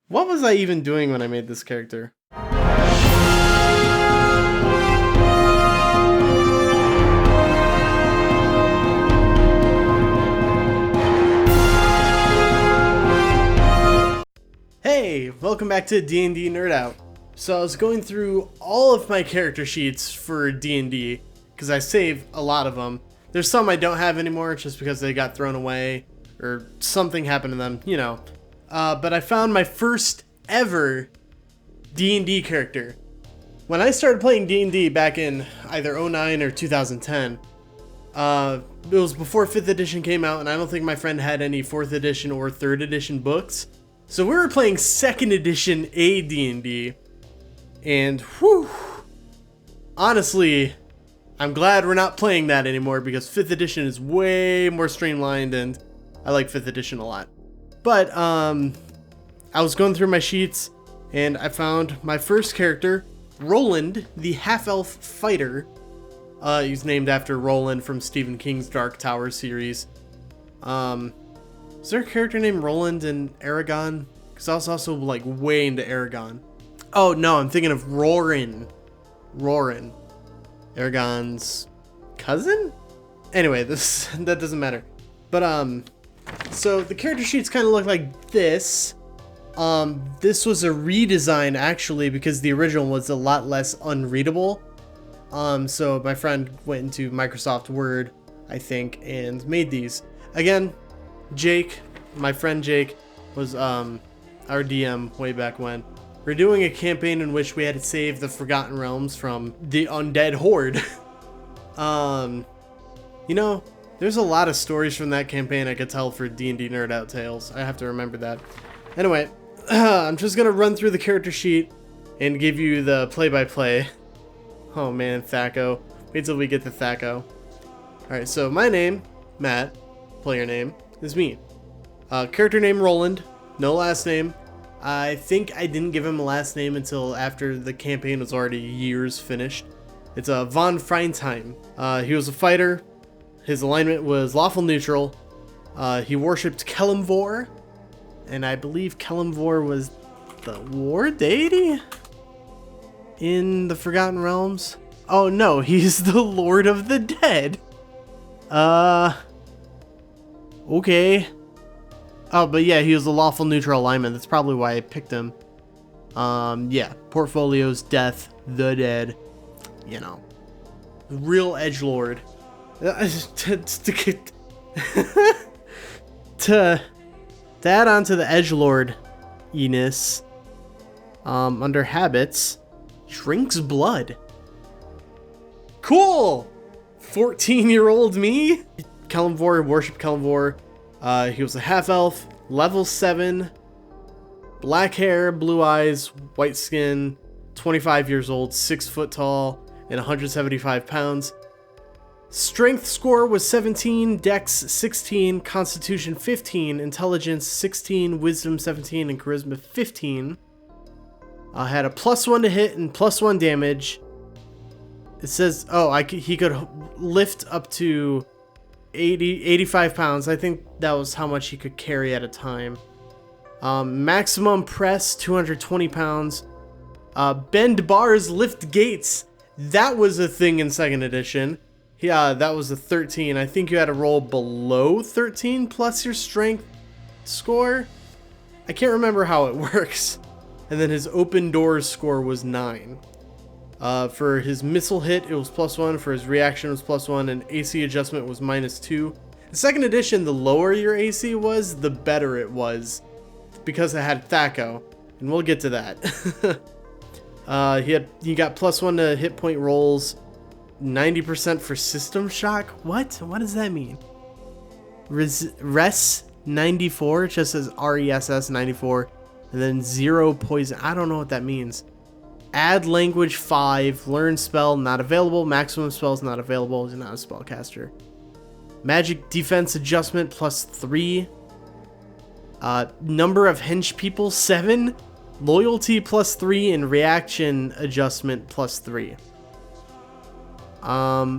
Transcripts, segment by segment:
What was I even doing when I made this character? Hey, welcome back to D&D Nerd Out. So I was going through all of my character sheets for D&D because I saved a lot of them. There's some I don't have anymore just because they got thrown away or something happened to them, you know. But I found my first ever D&D character. When I started playing D&D back in either 09 or 2010, it was before 5th edition came out, and I don't think my friend had any 4th edition or 3rd edition books. So we were playing 2nd edition AD&D, and whew, honestly, I'm glad we're not playing that anymore because 5th edition is way more streamlined, and I like 5th edition a lot. But I was going through my sheets, and I found my first character, Roland, the half-elf fighter. He's named after Roland from Stephen King's Dark Tower series. Is there a character named Roland in Aragon? Because I was also like way into Aragon. Oh no, I'm thinking of Roran. Aragon's cousin? Anyway, that doesn't matter. But so the character sheets kind of look like this. This was a redesign actually because the original was a lot less unreadable. So my friend went into Microsoft Word, I think, and made these. Again, Jake, my friend Jake, was our DM way back when. We're doing a campaign in which we had to save the Forgotten Realms from the undead horde. You know, there's a lot of stories from that campaign I could tell for D&D Nerd Out Tales. I have to remember that. Anyway, I'm just gonna run through the character sheet and give you the play-by-play. Oh man, Thaco. Wait till we get to Thaco. Alright, so my name, Matt, player name, is me. Character name Roland, no last name. I think I didn't give him a last name until after the campaign was already years finished. It's von Freuntheim. He was a fighter. His alignment was lawful neutral. He worshipped Kelimvor, and I believe Kelimvor was the war deity in the Forgotten Realms. Oh no, he's the Lord of the Dead. Okay. Oh, but yeah, he was a lawful neutral alignment. That's probably why I picked him. Yeah, portfolios, death, the dead. You know, real edgelord. To add on to the edgelord-iness, under habits, drinks blood. Cool! 14-year-old me? Kelimvor, worship Kelimvor. He was a half-elf, level 7, black hair, blue eyes, white skin, 25 years old, 6 foot tall, and 175 pounds. Strength score was 17, Dex 16, Constitution 15, Intelligence 16, Wisdom 17, and Charisma 15. Had a +1 to hit and +1 damage. It says, he could lift up to 85 pounds. I think that was how much he could carry at a time. Maximum press, 220 pounds. Bend bars, lift gates. That was a thing in 2nd edition. Yeah, that was a 13. I think you had to roll below 13 plus your strength score. I can't remember how it works. And then his open doors score was 9. For his missile hit, it was +1. For his reaction, it was +1. And AC adjustment was -2. In 2nd edition, the lower your AC was, the better it was. Because it had Thaco. And we'll get to that. He got +1 to hit point rolls. 90% for system shock? What does that mean? Res 94, it just says RESS 94, and then 0 poison. I don't know what that means. Add language 5, learn spell not available, maximum spells not available, he's not a spellcaster. Magic defense adjustment +3. Number of hench people 7, loyalty +3, and reaction adjustment +3.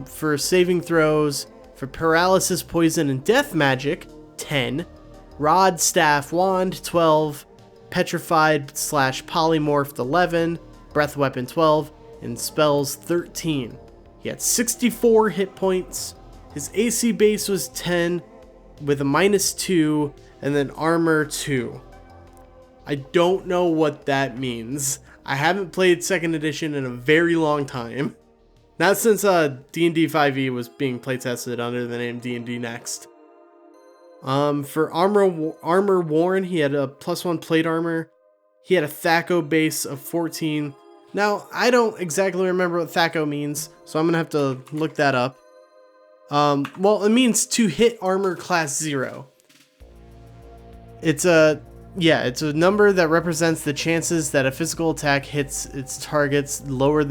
For saving throws, for paralysis, poison, and death magic, 10. Rod, staff, wand, 12. petrified slash polymorphed 11, breath weapon 12, and spells 13. He had 64 hit points. His AC base was 10 with a -2 and then armor 2. I don't know what that means. I haven't played 2nd edition in a very long time. Not since D&D 5e was being playtested under the name D&D Next. For armor worn, he had a +1 plate armor. He had a THAC0 base of 14. Now, I don't exactly remember what THAC0 means, so I'm going to have to look that up. Well, it means to hit armor class 0. It's a number that represents the chances that a physical attack hits its targets. Lower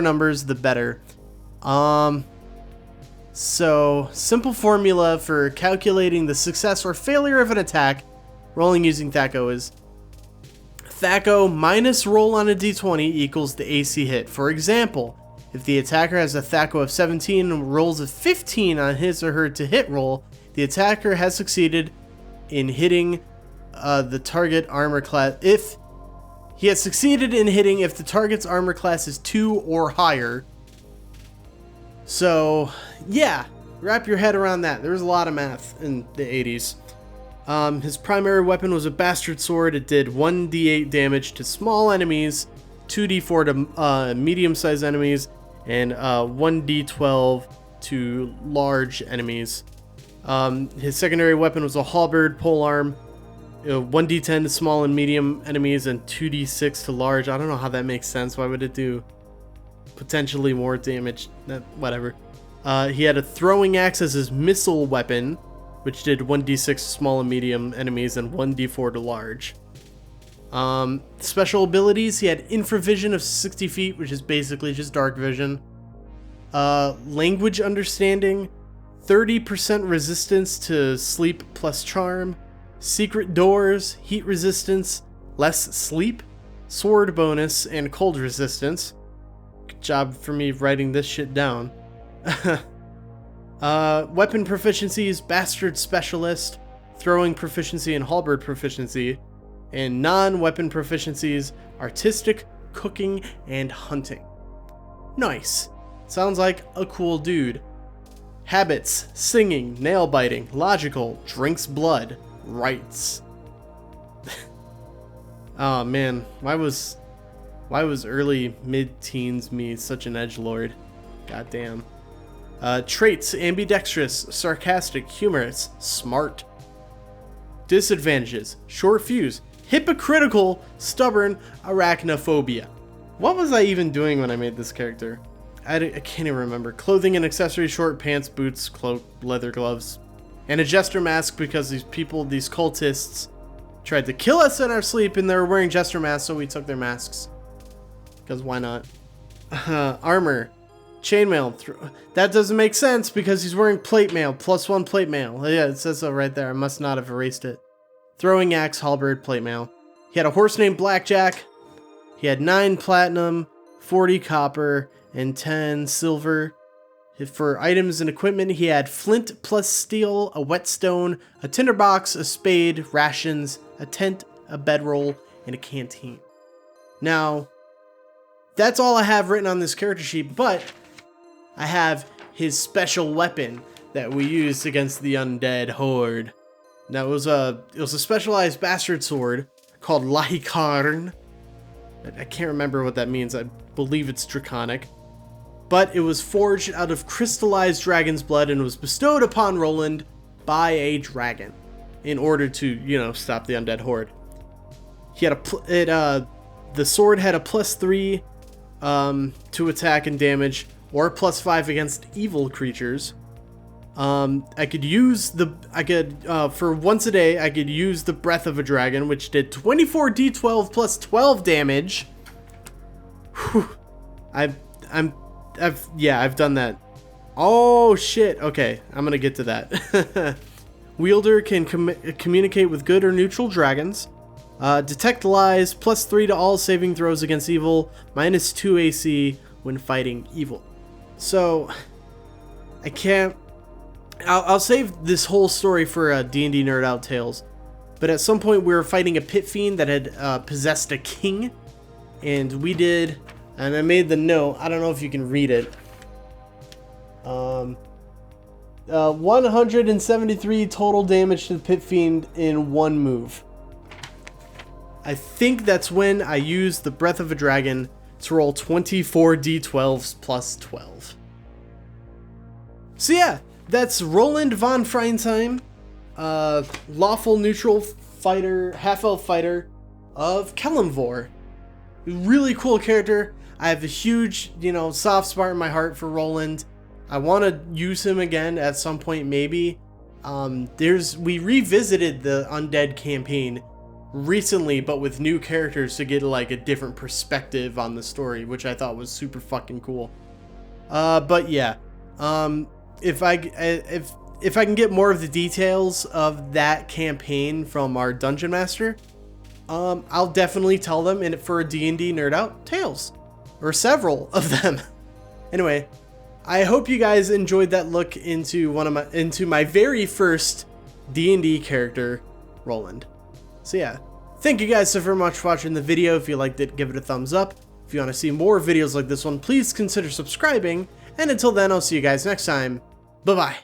numbers, the better. So, simple formula for calculating the success or failure of an attack rolling using THAC0 is THAC0 minus roll on a d20 equals the AC hit. For example, if the attacker has a THAC0 of 17 and rolls a 15 on his or her to hit roll, the attacker has succeeded in hitting the target armor class. If he has succeeded in hitting if the target's armor class is 2 or higher. So, yeah, wrap your head around that. There was a lot of math in the 80s. His primary weapon was a bastard sword. It did 1d8 damage to small enemies, 2d4 to medium-sized enemies, and 1d12 to large enemies. His secondary weapon was a halberd polearm, 1d10 to small and medium enemies, and 2d6 to large. I don't know how that makes sense. Why would it do potentially more damage? Whatever. He had a throwing axe as his missile weapon, which did 1d6 to small and medium enemies and 1d4 to large. Special abilities, he had infravision of 60 feet, which is basically just dark vision. Language understanding, 30% resistance to sleep plus charm, secret doors, heat resistance, less sleep, sword bonus, and cold resistance. Good job for me writing this shit down. Weapon proficiencies, bastard specialist, throwing proficiency, and halberd proficiency. And non-weapon proficiencies, artistic, cooking, and hunting. Nice. Sounds like a cool dude. Habits, singing, nail biting, logical, drinks blood, rights. Oh man, why was early mid-teens me such an edgelord? Goddamn. Traits, ambidextrous, sarcastic, humorous, smart. Disadvantages, short fuse, hypocritical, stubborn, arachnophobia. What was I even doing when I made this character? I can't even remember. Clothing and accessories, short pants, boots, cloak, leather gloves, and a jester mask because these cultists, tried to kill us in our sleep and they were wearing jester masks, so we took their masks. Because why not? Armor. Chainmail. That doesn't make sense because he's wearing plate mail. +1 plate mail. Yeah, it says so right there. I must not have erased it. Throwing axe, halberd, plate mail. He had a horse named Blackjack. He had 9 platinum, 40 copper, and 10 silver. For items and equipment, he had flint plus steel, a whetstone, a tinderbox, a spade, rations, a tent, a bedroll, and a canteen. Now, that's all I have written on this character sheet, but I have his special weapon that we used against the undead horde. Now, it was a specialized bastard sword called Lahikarn. I can't remember what that means. I believe it's draconic. But it was forged out of crystallized dragon's blood and was bestowed upon Roland by a dragon in order to, stop the undead horde. He had the sword had a +3 to attack and damage, or a +5 against evil creatures. For once a day, I could use the breath of a dragon, which did 24d12 plus 12 damage. Whew. I've done that. Oh shit. Okay, I'm gonna get to that. Wielder can communicate with good or neutral dragons. Detect lies, +3 to all saving throws against evil, -2 AC when fighting evil. So, I'll save this whole story for D&D Nerd Out Tales. but at some point we were fighting a pit fiend that had possessed a king, and we did, and I made the note, I don't know if you can read it, 173 total damage to the pit fiend in one move. I think that's when I used the Breath of a Dragon to roll 24 d12s plus 12. So yeah, that's Roland von Freinsheim, lawful neutral fighter, half-elf fighter of Kelemvor. Really cool character. I have a huge, soft spot in my heart for Roland. I want to use him again at some point, maybe. We revisited the Undead campaign recently, but with new characters to get like a different perspective on the story, which I thought was super fucking cool. But yeah, if I can get more of the details of that campaign from our dungeon master, I'll definitely tell them in it for a D&D nerd out tales, or several of them. Anyway, I hope you guys enjoyed that look into my very first D&D character, Roland. So yeah, thank you guys so very much for watching the video. If you liked it, give it a thumbs up. If you want to see more videos like this one, please consider subscribing. And until then, I'll see you guys next time. Bye-bye.